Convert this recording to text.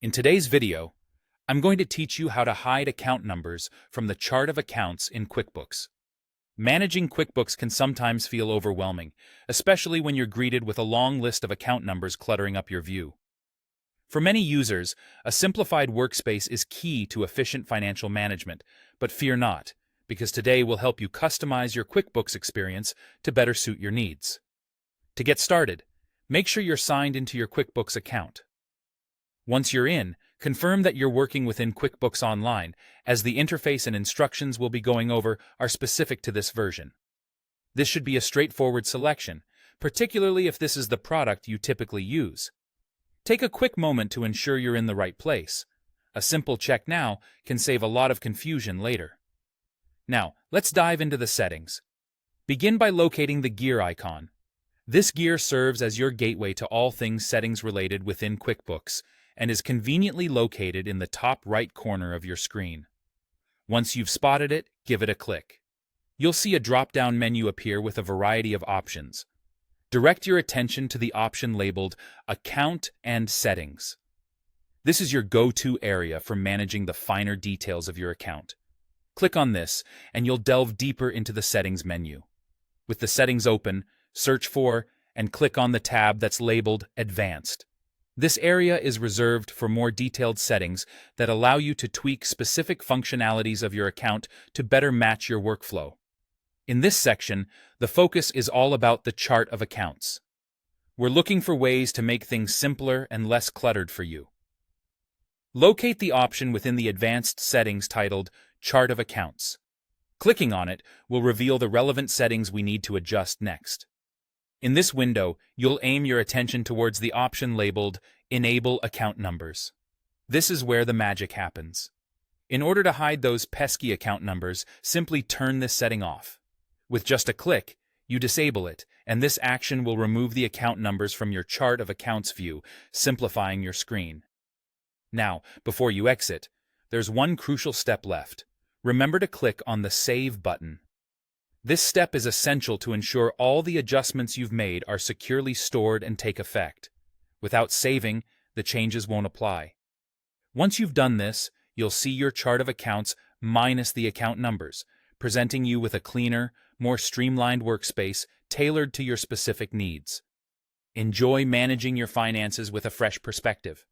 In today's video, I'm going to teach you how to hide account numbers from the chart of accounts in QuickBooks. Managing QuickBooks can sometimes feel overwhelming, especially when you're greeted with a long list of account numbers cluttering up your view. For many users, a simplified workspace is key to efficient financial management, but fear not, because today we'll help you customize your QuickBooks experience to better suit your needs. To get started, make sure you're signed into your QuickBooks account. Once you're in, confirm that you're working within QuickBooks Online, as the interface and instructions we'll be going over are specific to this version. This should be a straightforward selection, particularly if this is the product you typically use. Take a quick moment to ensure you're in the right place. A simple check now can save a lot of confusion later. Now, let's dive into the settings. Begin by locating the gear icon. This gear serves as your gateway to all things settings related within QuickBooks, and is conveniently located in the top right corner of your screen. Once you've spotted it, give it a click. You'll see a drop-down menu appear with a variety of options. Direct your attention to the option labeled Account and Settings. This is your go-to area for managing the finer details of your account. Click on this, and you'll delve deeper into the Settings menu. With the settings open, search for and click on the tab that's labeled Advanced. This area is reserved for more detailed settings that allow you to tweak specific functionalities of your account to better match your workflow. In this section, the focus is all about the chart of accounts. We're looking for ways to make things simpler and less cluttered for you. Locate the option within the advanced settings titled Chart of Accounts. Clicking on it will reveal the relevant settings we need to adjust next. In this window, you'll aim your attention towards the option labeled Enable Account Numbers. This is where the magic happens. In order to hide those pesky account numbers, simply turn this setting off. With just a click, you disable it, and this action will remove the account numbers from your chart of accounts view, simplifying your screen. Now, before you exit, there's one crucial step left. Remember to click on the Save button. This step is essential to ensure all the adjustments you've made are securely stored and take effect. Without saving, the changes won't apply. Once you've done this, you'll see your chart of accounts minus the account numbers, presenting you with a cleaner, more streamlined workspace tailored to your specific needs. Enjoy managing your finances with a fresh perspective.